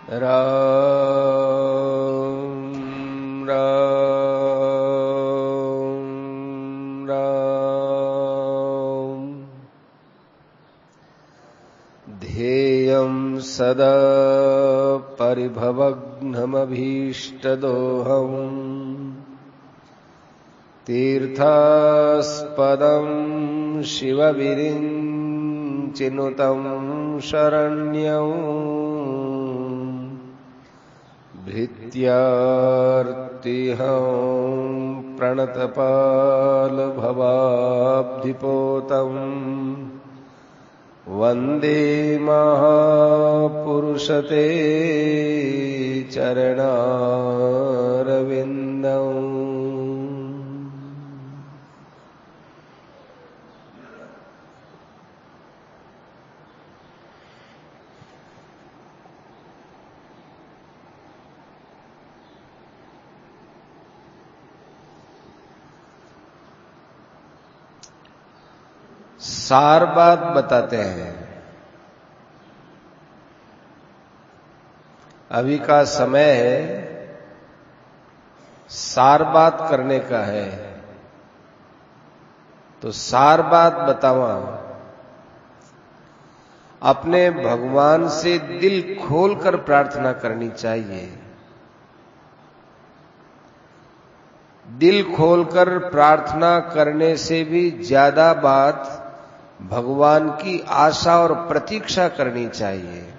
राम राम राम। ध्येयं सदा परिभवग्नमभीष्टदोहम् तीर्थास्पदं शिवविरिञ्चिनुतं शरण्यं भृत्यार्तिहं प्रणतपालभवाब्धिपोतम् वन्दे महापुरुषते चरणारविन्दम्। सार बात बताते हैं। अभी का समय सार बात करने का है, तो सार बात बतावा। अपने भगवान से दिल खोलकर प्रार्थना करनी चाहिए। दिल खोलकर प्रार्थना करने से भी ज्यादा बात भगवान की आशा और प्रतीक्षा करनी चाहिए।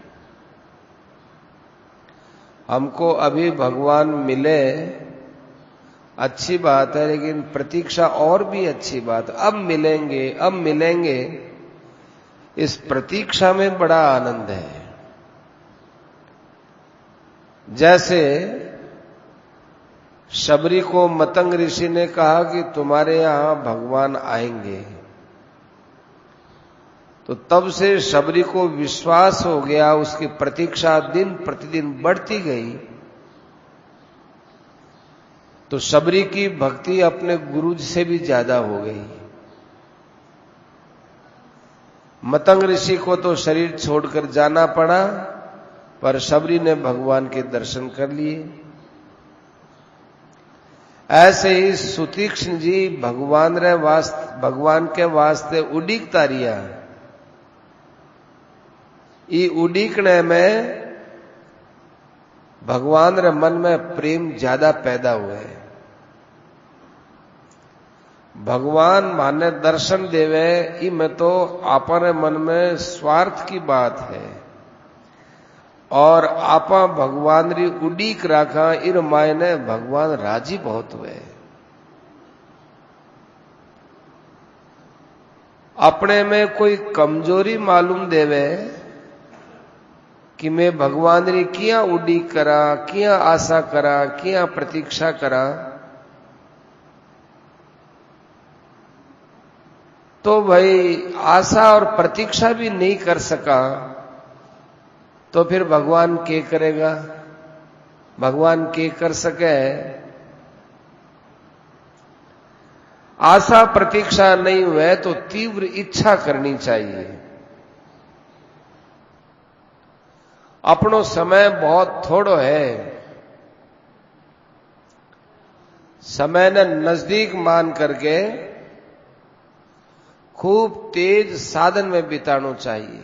हमको अभी भगवान मिले अच्छी बात है, लेकिन प्रतीक्षा और भी अच्छी बात। अब मिलेंगे, अब मिलेंगे, इस प्रतीक्षा में बड़ा आनंद है। जैसे शबरी को मतंग ऋषि ने कहा कि तुम्हारे यहां भगवान आएंगे, तो तब से शबरी को विश्वास हो गया, उसकी प्रतीक्षा दिन प्रतिदिन बढ़ती गई। तो शबरी की भक्ति अपने गुरु से भी ज्यादा हो गई। मतंग ऋषि को तो शरीर छोड़कर जाना पड़ा, पर शबरी ने भगवान के दर्शन कर लिए। ऐसे ही सुतीक्ष्ण जी भगवान के वास्ते उड़ीक तारिया। ई उड़ीकने में भगवान रे मन में प्रेम ज्यादा पैदा हुए। भगवान माने दर्शन देवे, ई में तो आपने मन में स्वार्थ की बात है, और आपा भगवान री उड़ीक राखा, इर मायने भगवान राजी बहुत हुए। अपने में कोई कमजोरी मालूम देवे कि मैं भगवान री किया उड़ीक करा, किया आशा करा, किया प्रतीक्षा करा, तो भाई आशा और प्रतीक्षा भी नहीं कर सका, तो फिर भगवान के करेगा? भगवान के कर सके? आशा प्रतीक्षा नहीं हुए तो तीव्र इच्छा करनी चाहिए। अपनो समय बहुत थोड़ो है, समय ने नजदीक मान करके खूब तेज साधन में बिताना चाहिए।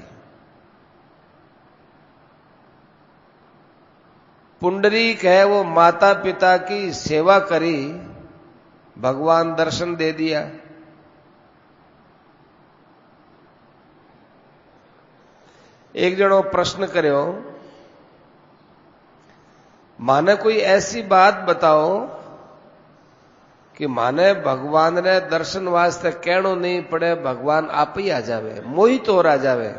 पुंडरीक है, वो माता पिता की सेवा करी, भगवान दर्शन दे दिया। एक जनो प्रश्न करो, माने कोई ऐसी बात बताओ कि माने भगवान ने दर्शन वास्ते कहनो नहीं पड़े, भगवान आप ही आ जावे, मोहित और आ जावे।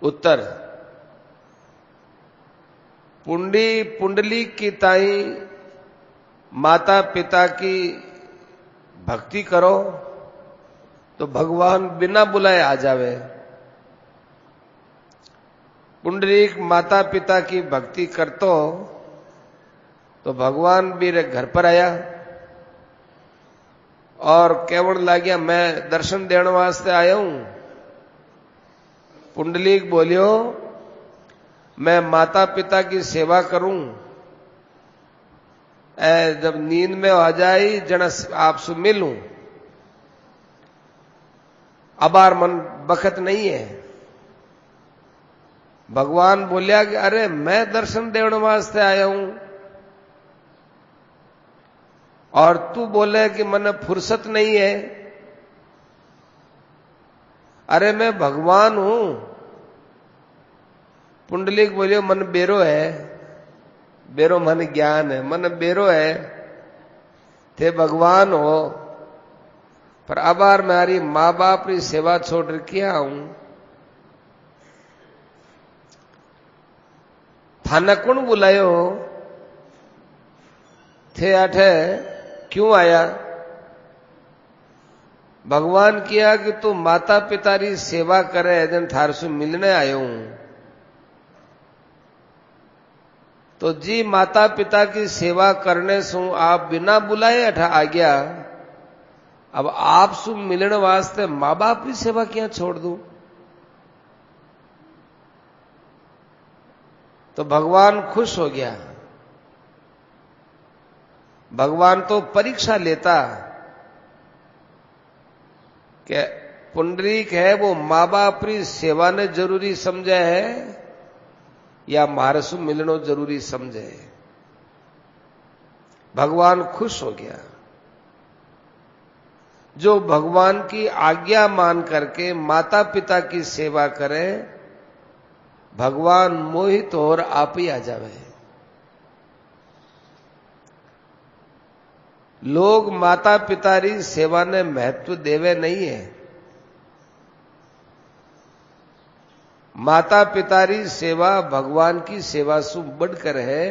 उत्तर, पुंडली की ताई माता पिता की भक्ति करो तो भगवान बिना बुलाए आ जावे। पुंडरीक माता पिता की भक्ति करतो तो भगवान भी घर पर आया और केवल लाग्या मैं दर्शन देने वास्ते आया हूं। पुंडलीक बोलियो मैं माता पिता की सेवा करूं, जब नींद में आ जाई जन आपसे मिलूं, अबार मन बखत नहीं है। भगवान बोलिया कि अरे मैं दर्शन देने वास्ते आया हूं और तू बोले कि मन फुर्सत नहीं है। अरे मैं भगवान हूं। पुंडलीक बोलियो मन बेरो है, बेरो मन ज्ञान है, मन बेरो है, थे भगवान हो पर अबार मारी माँ बाप की सेवा छोड़ रखी हूं। थाना कौन बुलायो थे अठे क्यों आया? भगवान किया कि तू माता पिता की सेवा करे जन थार से मिलने आयो हूं। तो जी माता पिता की सेवा करने से आप बिना बुलाए अठा आ गया, अब आप सु मिलने वास्ते माँ बाप की सेवा क्या छोड़ दूं? तो भगवान खुश हो गया। भगवान तो परीक्षा लेता कि पुंडरीक है वो माँ बाप की सेवा ने जरूरी समझे है या मारे से मिलनो जरूरी समझे। भगवान खुश हो गया। जो भगवान की आज्ञा मान करके माता पिता की सेवा करे, भगवान मोहित और आप ही आ जावे। लोग माता पिता की सेवा ने महत्व देवे नहीं है। माता पिता की सेवा भगवान की सेवा से बढ़कर है।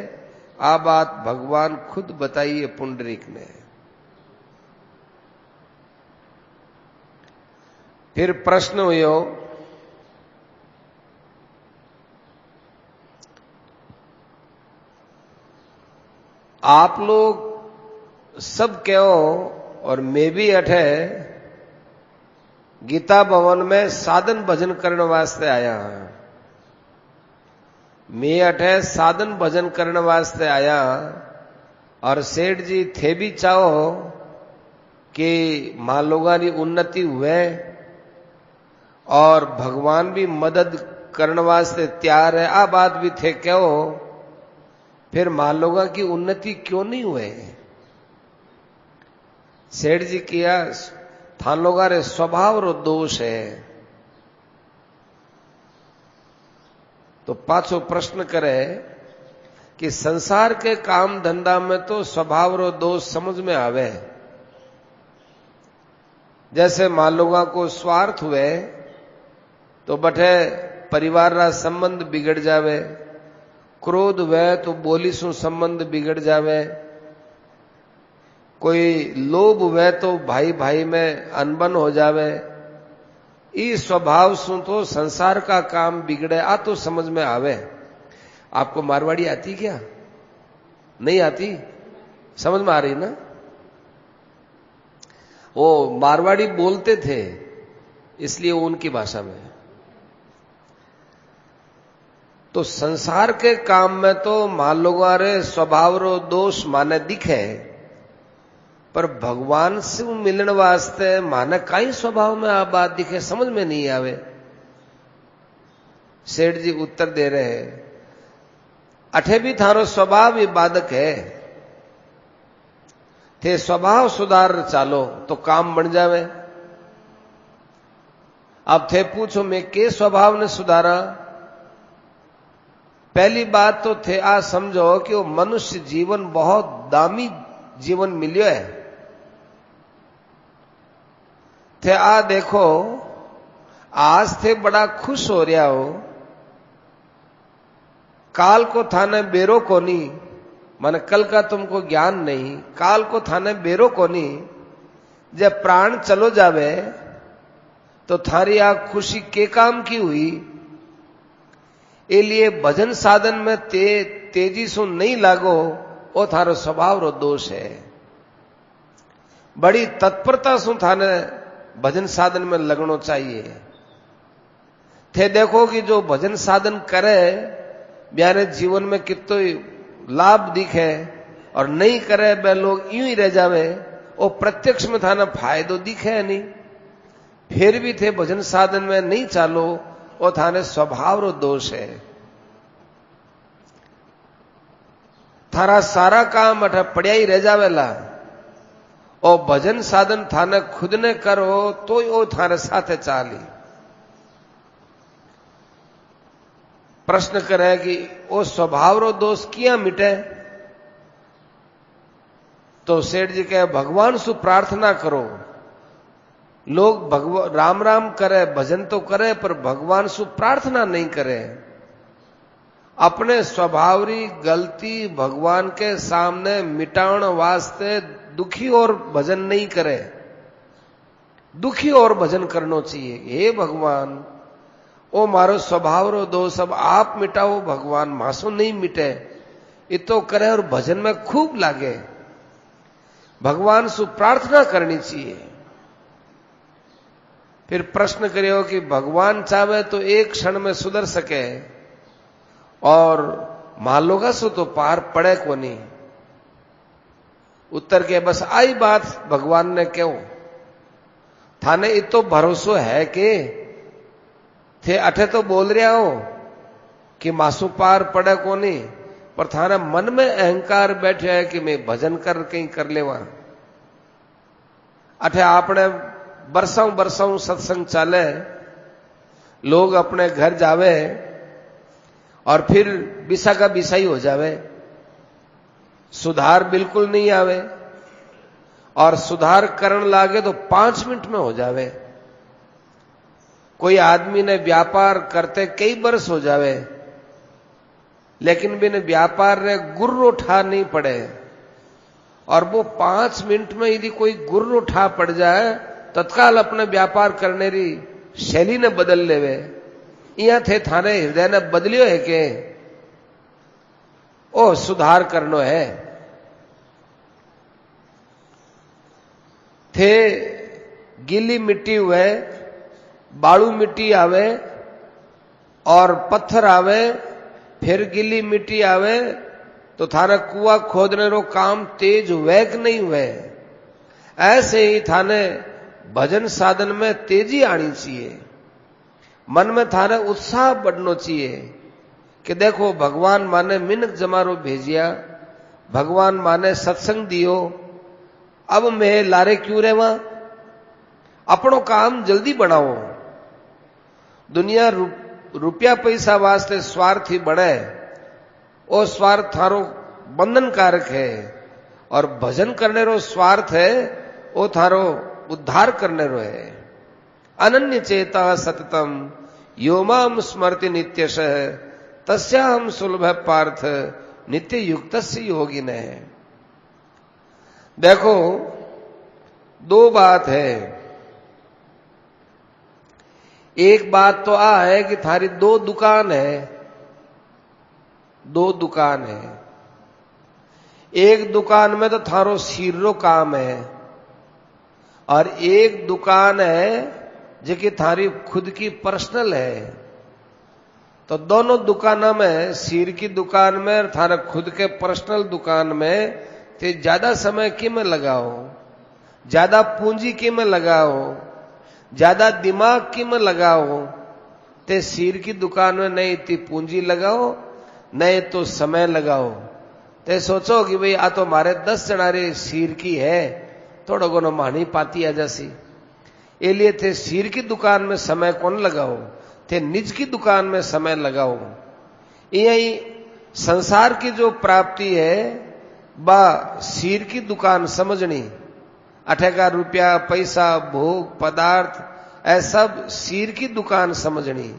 आ बात भगवान खुद बताइए पुंडरीक ने। फिर प्रश्न हुयो आप लोग सब कहो और मैं भी अठे गीता भवन में साधन भजन करने वास्ते आया हूं। मैं अठे साधन भजन करने वास्ते आया और सेठ जी थे भी चाहो कि मां लोगों की उन्नति हुए और भगवान भी मदद करने वास्ते तैयार है। आ बात भी थे कहो, फिर मां लोगों की उन्नति क्यों नहीं हुए? सेठ जी किया थान लोग रे स्वभाव रो दोष है। तो पाछो प्रश्न करे कि संसार के काम धंधा में तो स्वभाव रो दोष समझ में आवे। जैसे मान लोगों को स्वार्थ हुए तो बठे परिवार रा संबंध बिगड़ जावे, क्रोध हुए तो बोली सु संबंध बिगड़ जावे, कोई लोभ हुए तो भाई भाई में अनबन हो जावे। इस स्वभाव सु तो संसार का काम बिगड़े। आ तो समझ में आवे। आपको मारवाड़ी आती क्या? नहीं आती? समझ में आ रही ना? वो मारवाड़ी बोलते थे इसलिए उनकी भाषा में। तो संसार के काम में तो मान लोगों रे स्वभाव रो दोष माने दिखे, पर भगवान से मिलने वास्ते माने काई स्वभाव में आ बात दिखे समझ में नहीं आवे। सेठ जी उत्तर दे रहे हैं, अठे भी थारो स्वभाव ही बाधक है। थे स्वभाव सुधार चालो तो काम बन जावे। अब थे पूछो मैं के स्वभाव ने सुधारा? पहली बात तो थे आ समझो कि वो मनुष्य जीवन बहुत दामी जीवन मिलियो है। थे आ देखो आज थे बड़ा खुश हो रहा हो, काल को थाने बेरो कोनी, मन कल का तुमको ज्ञान नहीं, काल को थाने बेरो कोनी। जब प्राण चलो जावे तो थारी आ खुशी के काम की हुई? इसलिए भजन साधन में तेजी सु नहीं लागो, वो थारो स्वभाव रो दोष है। बड़ी तत्परता सु थाने भजन साधन में लगनो चाहिए। थे देखो कि जो भजन साधन करे ब्याने जीवन में कितो लाभ दिखे और नहीं करे बे लोग यूं ही रह जावे, वो प्रत्यक्ष में थाना फायदो दिखे नहीं। फिर भी थे भजन साधन में नहीं चालो, वो थाने स्वभाव रो दोष है। थारा सारा काम अठ पड़िया ही रह जावेला, और भजन साधन थाने खुद ने करो तो वो थारे साथे चाली। प्रश्न करे कि वो स्वभाव रो दोष किया मिटे, तो सेठ जी कहे भगवान सु प्रार्थना करो। लोग भगवान राम राम करे, भजन तो करे, पर भगवान सु प्रार्थना नहीं करे। अपने स्वभाव री गलती भगवान के सामने मिटाण वास्ते दुखी और भजन नहीं करे, दुखी और भजन करना चाहिए। हे भगवान, ओ मारो स्वभाव रो दोष अब आप मिटाओ भगवान, मासो नहीं मिटे। ये तो करे और भजन में खूब लागे, भगवान सु प्रार्थना करनी चाहिए। फिर प्रश्न करियो कि भगवान चाहे तो एक क्षण में सुधर सके, और मालोगा सो तो पार पड़े को नहीं। उत्तर के बस आई बात भगवान ने क्यों, थाने इतो भरोसो है कि थे अठे तो बोल रहा हो कि मासू पार पड़े को नहीं, पर थाना मन में अहंकार बैठे है कि मैं भजन कर कहीं कर लेवा। अठे आपने बरसाऊ बरसाऊ सत्संग चाले, लोग अपने घर जावे और फिर बिसा का बिसा ही हो जावे, सुधार बिल्कुल नहीं आवे, और सुधार करन लागे तो 5 मिनट में हो जावे। कोई आदमी ने व्यापार करते कई बरस हो जावे, लेकिन बिन व्यापार रे गुर्र उठा नहीं पड़े, और वो 5 मिनट में यदि कोई गुर्र उठा पड़ जाए तत्काल अपने व्यापार करने री शैली ने बदल लेवे। इया थे थाने हृदय ने बदलियो है के ओ सुधार करनो है। थे गीली मिट्टी हुए, बालू मिट्टी आवे और पत्थर आवे, फिर गीली मिट्टी आवे, तो थारा कुआ खोदने रो काम तेज हुए कि नहीं हुए। ऐसे ही थाने भजन साधन में तेजी आनी चाहिए, मन में थाने उत्साह बढ़ना चाहिए कि देखो भगवान माने मिनक जमारो भेजिया, भगवान माने सत्संग दियो, अब मैं लारे क्यों रेवा, अपनो काम जल्दी बनाओ। दुनिया रुपया पैसा वास्ते स्वार्थी बने, ओ स्वार्थ थारो बंधनकारक है, और भजन करने रो स्वार्थ है वो थारो उद्धार करने रो है। अनन्य चेता सततम यो माम स्मृति नित्यशः तस्याहम सुलभ पार्थ नित्य युक्तस्य योगिन है। देखो 2 बात है। एक बात तो आ है कि थारी 2 दुकान है, 2 दुकान है। एक दुकान में तो थारो सिर्रो काम है, और एक दुकान है जो कि थारी खुद की पर्सनल है। तो दोनों दुकानों में, सिर की दुकान में और थारा खुद के पर्सनल दुकान में ते ज्यादा समय किमें लगाओ, ज्यादा पूंजी किमें लगाओ, ज्यादा दिमाग किमें लगाओ। ते सिर की दुकान में नहीं इतनी पूंजी लगाओ, नहीं तो समय लगाओ। ते सोचो कि भाई आ तो मारे 10 जना रे सिर की है, थोड़ो घणो मानी पाती आ जासी। ए लिए थे सिर की दुकान में समय कौन लगाओ, थे निज की दुकान में समय लगाओ। यही संसार की जो प्राप्ति है बा सिर की दुकान समझनी। अठेगा रुपया पैसा भोग पदार्थ ऐ सब सिर की दुकान समझनी,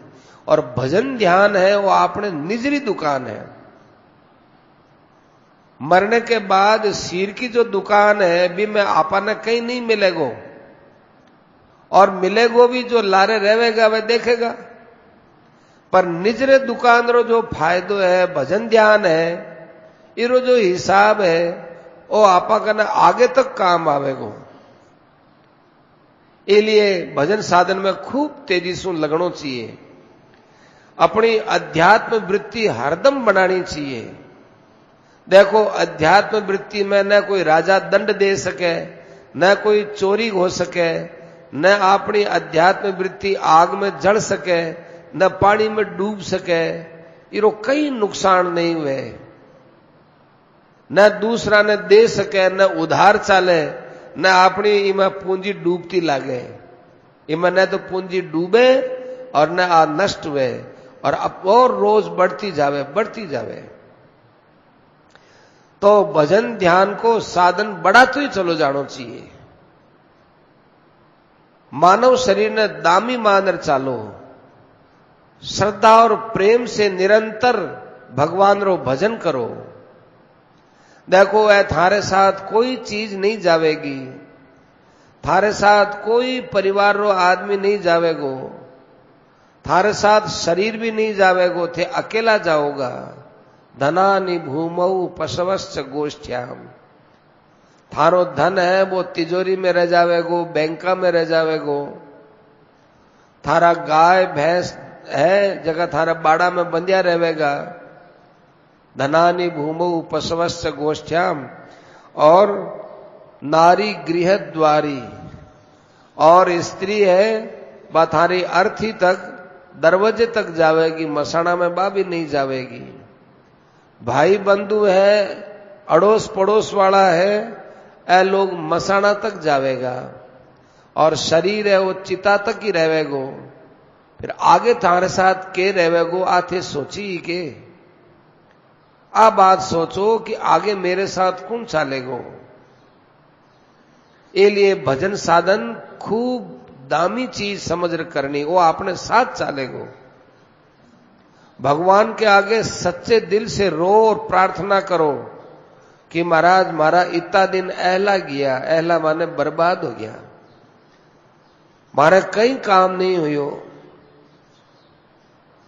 और भजन ध्यान है वो आपने निजरी दुकान है। मरने के बाद सिर की जो दुकान है भी मैं आपा ने कहीं नहीं मिलेगो, और मिलेगो भी जो लारे रहेगा वह देखेगा। पर निजरे दुकान रो जो फायदो है भजन ध्यान है, इरो जो हिसाब है वो आपा कने आगे तक काम आवेगो। इसलिए भजन साधन में खूब तेजी से लगनो चाहिए। अपनी अध्यात्म वृत्ति हरदम बनानी चाहिए। देखो अध्यात्म वृत्ति में न कोई राजा दंड दे सके, न कोई चोरी हो सके, न अपनी अध्यात्म वृत्ति आग में जल सके, न पानी में डूब सके, इरो कई नुकसान नहीं हुए। न दूसरा ने दे सके, न उधार चाले, न अपनी इमें पूंजी डूबती लागे। इमें न तो पूंजी डूबे और न आ नष्ट हुए, और अब और रोज बढ़ती जावे। तो भजन ध्यान को साधन बढ़ाते ही चलो जानो चाहिए। मानव शरीर ने दामी मानर चालो, श्रद्धा और प्रेम से निरंतर भगवान रो भजन करो। देखो ऐ थारे साथ कोई चीज नहीं जावेगी, थारे साथ कोई परिवार रो आदमी नहीं जावेगो, थारे साथ शरीर भी नहीं जावेगो, थे अकेला जाओगा। धनानि भूमौ पशवश्च गोष्ठ्याम, थारो धन है वो तिजोरी में रह जावेगो, बैंका में रह जावेगो। थारा गाय भैंस है जगह थारा बाड़ा में बंधिया रहेगा। धनानि भूमौ पशवश्च गोष्ठ्याम, और नारी गृह द्वारी, और स्त्री है वह थारी अर्थी तक दरवाजे तक जावेगी, मसाणा में बाबी नहीं जावेगी। भाई बंधु है, अड़ोस पड़ोस वाला है, ऐ लोग मसाणा तक जावेगा, और शरीर है वो चिता तक ही रहेगो। फिर आगे थारे साथ के रहेगो, आथे सोची के आ बात सोचो कि आगे मेरे साथ कौन चालेगो। ए लिए भजन साधन खूब दामी चीज समझ करनी, वो अपने साथ चालेगो। भगवान के आगे सच्चे दिल से रो और प्रार्थना करो कि महाराज मारा इतना दिन अहला गया, अहला माने बर्बाद हो गया, मारे कई काम नहीं हुयो।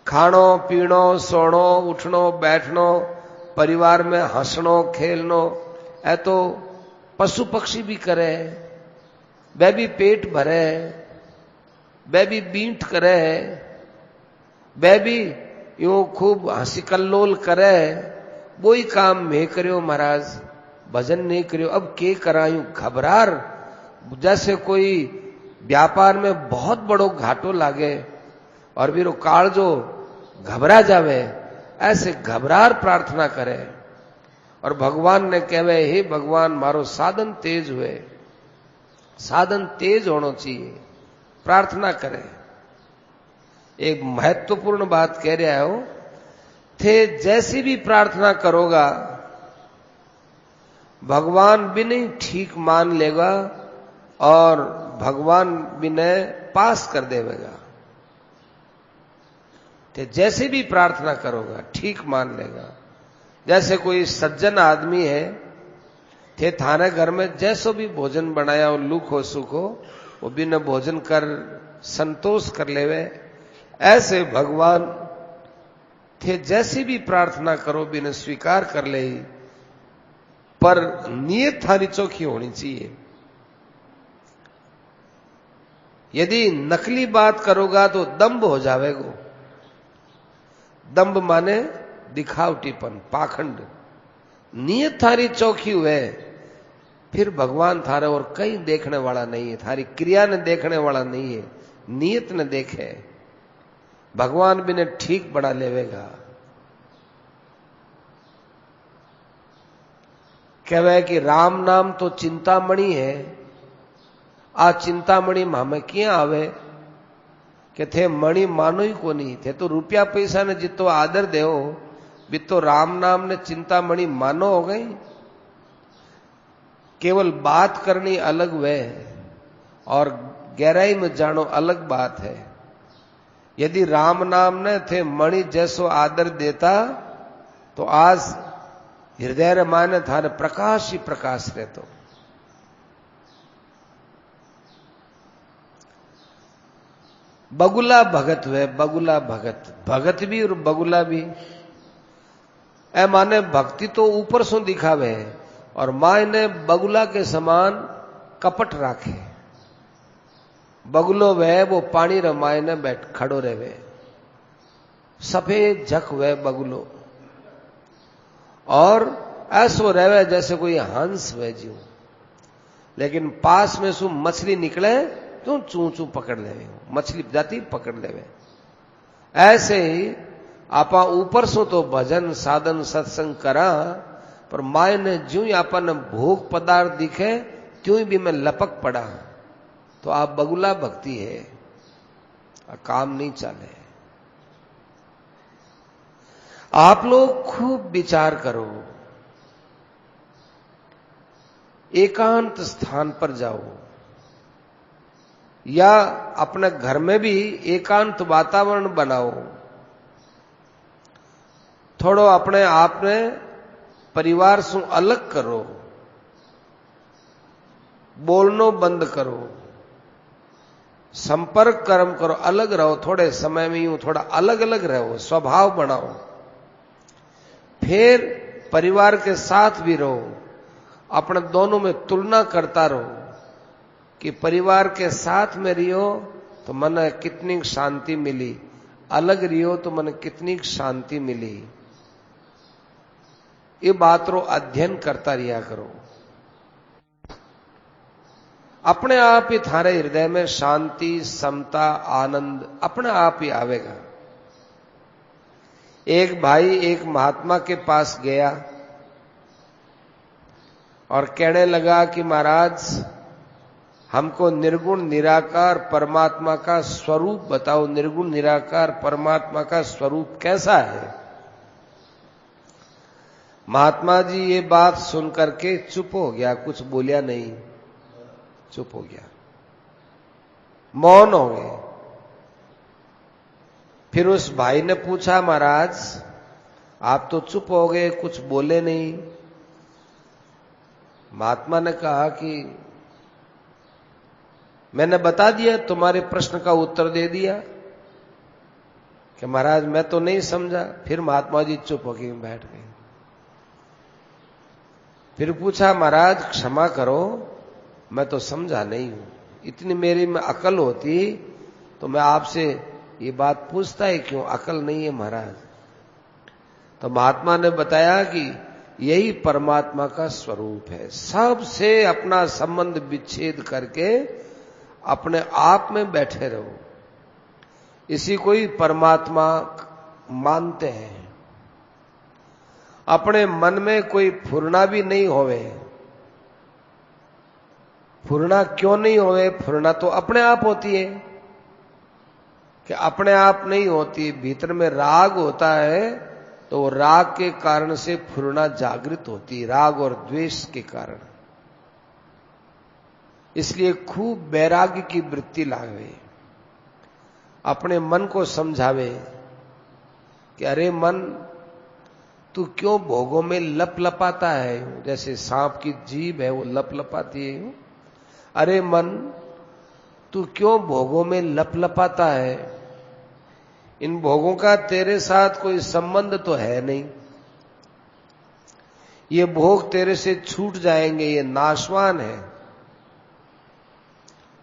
खानो पीनो सोनो उठनो बैठनो, परिवार में हंसनो खेलनो, ऐ तो पशु पक्षी भी करे, वे भी पेट भरे, वे भी बींट करे, वे भी यूं खूब हंसी कल्लोल करे। वो ही काम मैं करियो महाराज, भजन नहीं करियो। अब के करायूं घबरार, जैसे कोई व्यापार में बहुत बड़ो घाटो लागे और भी काल जो घबरा जावे, ऐसे घबरार प्रार्थना करे। और भगवान ने कहवे हे भगवान मारो साधन तेज हुए, साधन तेज होना चाहिए, प्रार्थना करे। एक महत्वपूर्ण बात कह रहा हो, थे जैसी भी प्रार्थना करोगा भगवान भी नहीं ठीक मान लेगा, और भगवान भी ने पास कर देगा। थे जैसे भी प्रार्थना करोगा ठीक मान लेगा। जैसे कोई सज्जन आदमी है, थे थाने घर में जैसो भी भोजन बनाया हो, लुक हो सुख हो, वो बिना भोजन कर संतोष कर लेवे। ऐसे भगवान थे जैसी भी प्रार्थना करो बिना स्वीकार कर ले, पर नियत थारी चौखी होनी चाहिए। यदि नकली बात करोगा तो दंभ हो जावेगो। दंभ माने दिखावटीपन, पाखंड। नियत थारी चौखी हुए, फिर भगवान थारे और कहीं देखने वाला नहीं है, थारी क्रिया ने देखने वाला नहीं है, नियत ने देखे। भगवान भी ने ठीक बना लेवेगा। कहवे कि राम नाम तो चिंतामणि है, आ चिंतामणि मामे क्यां आवे, कि थे मणि मानो ही को नहीं थे, तो रुपया पैसा ने जितो आदर देओ, भी तो राम नाम ने चिंतामणि मानो हो गई। केवल बात करनी अलग वे, और गहराई में जानो अलग बात है। यदि राम नाम ने थे मणि जैसो आदर देता, तो आज हृदय माने थारे प्रकाश ही प्रकाश रहतो। बगुला भगत वे, बगुला भगत, भगत भी और बगुला भी। ए माने भक्ति तो ऊपर सो दिखावे, और माँ ने बगुला के समान कपट राखे। बगुलो वह वो पानी रमाए ने बैठ खड़ो रहे, सफेद झक वे बगुलो, और ऐसो रहवे जैसे कोई हंस वे जीव। लेकिन पास में सु मछली निकले तो चू चू पकड़ लेवे, मछली जाती पकड़ लेवे। ऐसे ही आपा ऊपर सो तो भजन साधन सत्संग करा, पर माय ने ज्यों ही आपन भोग पदार्थ दिखे त्यों ही भी मैं लपक पड़ा, तो आप बगुला भक्ति है, काम नहीं चले। आप लोग खूब विचार करो, एकांत स्थान पर जाओ, या अपने घर में भी एकांत वातावरण बनाओ। थोड़ो अपने आप ने परिवार से अलग करो, बोलनो बंद करो, संपर्क कर्म करो, अलग रहो। थोड़े समय में यूं थोड़ा अलग अलग रहो, स्वभाव बनाओ। फिर परिवार के साथ भी रहो, अपने दोनों में तुलना करता रहो कि परिवार के साथ में रियो तो मन कितनी शांति मिली, अलग रियो तो मन कितनी शांति मिली। ये बात रो अध्ययन करता रिया करो। अपने आप ही थारे हृदय में शांति, समता, आनंद अपने आप ही आवेगा। एक भाई एक महात्मा के पास गया और कहने लगा कि महाराज, हमको निर्गुण निराकार परमात्मा का स्वरूप बताओ, निर्गुण निराकार परमात्मा का स्वरूप कैसा है। महात्मा जी ये बात सुन करके चुप हो गया, कुछ बोलिया नहीं, चुप हो गया, मौन हो गए। फिर उस भाई ने पूछा, महाराज आप तो चुप हो गए, कुछ बोले नहीं। महात्मा ने कहा कि मैंने बता दिया, तुम्हारे प्रश्न का उत्तर दे दिया कि महाराज मैं तो नहीं समझा। फिर महात्मा जी चुप होकर बैठ गए। फिर पूछा, महाराज क्षमा करो, मैं तो समझा नहीं हूं, इतनी मेरी में अकल होती तो मैं आपसे ये बात पूछता है क्यों, अकल नहीं है महाराज। तो महात्मा ने बताया कि यही परमात्मा का स्वरूप है। सबसे अपना संबंध विच्छेद करके अपने आप में बैठे रहो, इसी को ही परमात्मा मानते हैं। अपने मन में कोई फुरना भी नहीं होवे। फुरना क्यों नहीं होवे? फुरना तो अपने आप होती है कि अपने आप नहीं होती, भीतर में राग होता है तो राग के कारण से फुरना जागृत होती, राग और द्वेष के कारण। इसलिए खूब वैराग्य की वृत्ति लावे, अपने मन को समझावे कि अरे मन, तू क्यों भोगों में लपलपाता है, जैसे सांप की जीभ है वो लपलपाती है। अरे मन, तू क्यों भोगों में लपलपाता है? इन भोगों का तेरे साथ कोई संबंध तो है नहीं, ये भोग तेरे से छूट जाएंगे, ये नाशवान है।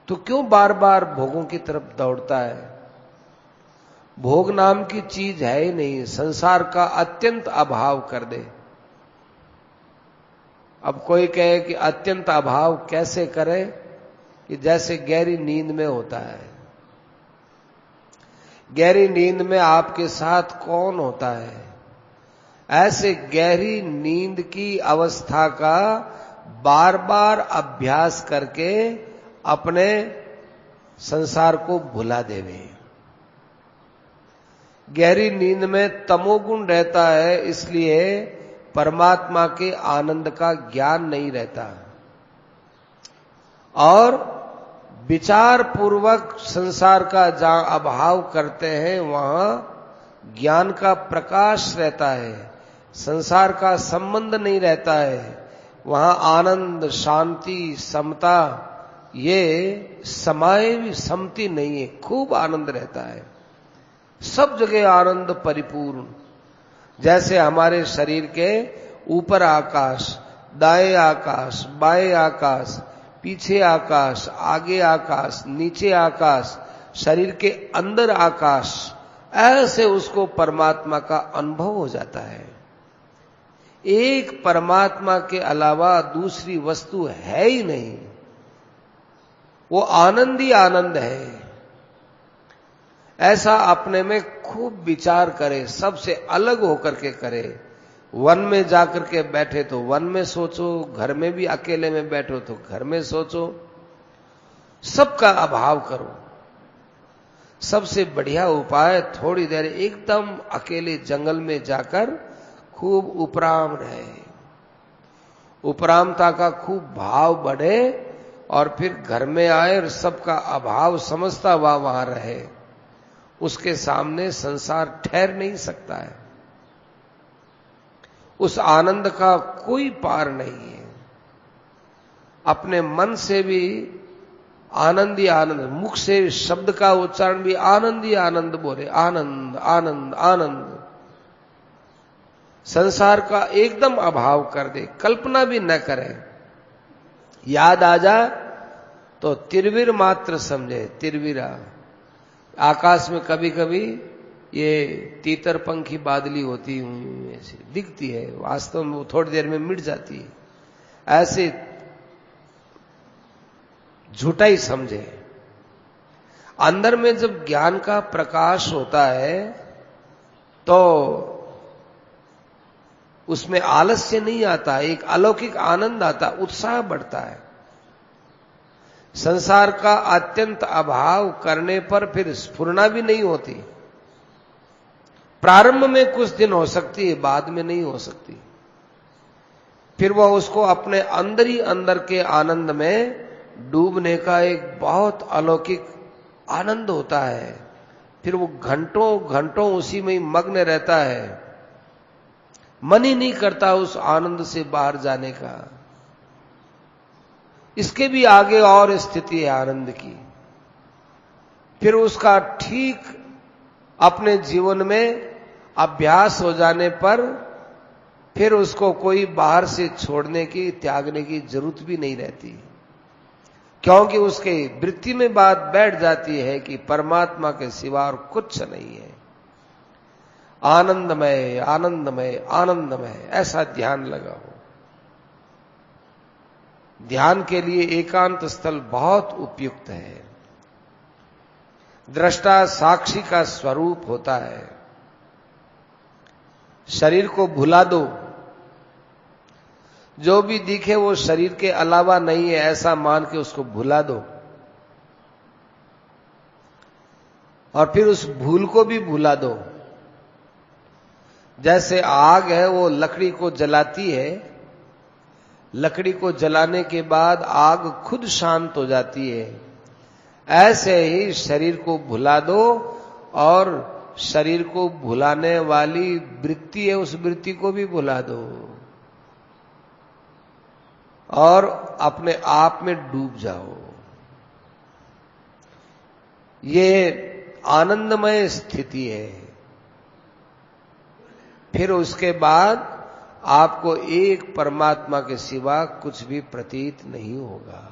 तू क्यों बार बार भोगों की तरफ दौड़ता है? भोग नाम की चीज है ही नहीं, संसार का अत्यंत अभाव कर दे। अब कोई कहे कि अत्यंत अभाव कैसे करे, कि जैसे गहरी नींद में होता है। गहरी नींद में आपके साथ कौन होता है? ऐसे गहरी नींद की अवस्था का बार बार अभ्यास करके अपने संसार को भुला देवे। गहरी नींद में तमोगुण रहता है, इसलिए परमात्मा के आनंद का ज्ञान नहीं रहता। और विचार पूर्वक संसार का जहां अभाव करते हैं वहां ज्ञान का प्रकाश रहता है, संसार का संबंध नहीं रहता है। वहां आनंद, शांति, समता, ये समाये समति नहीं है, खूब आनंद रहता है, सब जगह आनंद परिपूर्ण। जैसे हमारे शरीर के ऊपर आकाश, दाएं आकाश, बाएं आकाश, पीछे आकाश, आगे आकाश, नीचे आकाश, शरीर के अंदर आकाश, ऐसे उसको परमात्मा का अनुभव हो जाता है। एक परमात्मा के अलावा दूसरी वस्तु है ही नहीं, वो आनंद ही आनंद है। ऐसा अपने में खूब विचार करे, सबसे अलग होकर के करे। वन में जाकर के बैठे तो वन में सोचो, घर में भी अकेले में बैठो तो घर में सोचो, सबका अभाव करो। सबसे बढ़िया उपाय थोड़ी देर एकदम अकेले जंगल में जाकर खूब उपराम रहे, उपरामता का खूब भाव बढ़े और फिर घर में आए और सबका अभाव समझता हुआ वहां रहे। उसके सामने संसार ठहर नहीं सकता है। उस आनंद का कोई पार नहीं है। अपने मन से भी आनंद ही आनंद, मुख से शब्द का उच्चारण भी आनंद ही आनंद बोले, आनंद आनंद आनंद। संसार का एकदम अभाव कर दे, कल्पना भी न करे। याद आ जा तो तिरविर मात्र समझे, तिरविरा। आकाश में कभी कभी ये तीतर पंखी बादली होती हुई ऐसी दिखती है, वास्तव में वो थोड़ी देर में मिट जाती है। ऐसे झूठा ही समझे। अंदर में जब ज्ञान का प्रकाश होता है तो उसमें आलस्य नहीं आता, एक अलौकिक आनंद आता, उत्साह बढ़ता है। संसार का अत्यंत अभाव करने पर फिर स्फुरना भी नहीं होती। प्रारंभ में कुछ दिन हो सकती है, बाद में नहीं हो सकती। फिर वह उसको अपने अंदर ही अंदर के आनंद में डूबने का एक बहुत अलौकिक आनंद होता है। फिर वो घंटों घंटों उसी में ही मग्न रहता है, मन ही नहीं करता उस आनंद से बाहर जाने का। इसके भी आगे और स्थिति है आनंद की। फिर उसका ठीक अपने जीवन में अभ्यास हो जाने पर फिर उसको कोई बाहर से छोड़ने की, त्यागने की जरूरत भी नहीं रहती, क्योंकि उसके वृत्ति में बात बैठ जाती है कि परमात्मा के सिवा और कुछ नहीं है। आनंदमय आनंदमय आनंदमय, ऐसा ध्यान लगाओ। ध्यान के लिए एकांत स्थल बहुत उपयुक्त है। दृष्टा साक्षी का स्वरूप होता है। शरीर को भुला दो, जो भी दिखे वो शरीर के अलावा नहीं है, ऐसा मान के उसको भुला दो। और फिर उस भूल को भी भुला दो। जैसे आग है वो लकड़ी को जलाती है, लकड़ी को जलाने के बाद आग खुद शांत हो जाती है। ऐसे ही शरीर को भुला दो और शरीर को भुलाने वाली वृत्ति है, उस वृत्ति को भी भुला दो और अपने आप में डूब जाओ। ये आनंदमय स्थिति है। फिर उसके बाद आपको एक परमात्मा के सिवा कुछ भी प्रतीत नहीं होगा।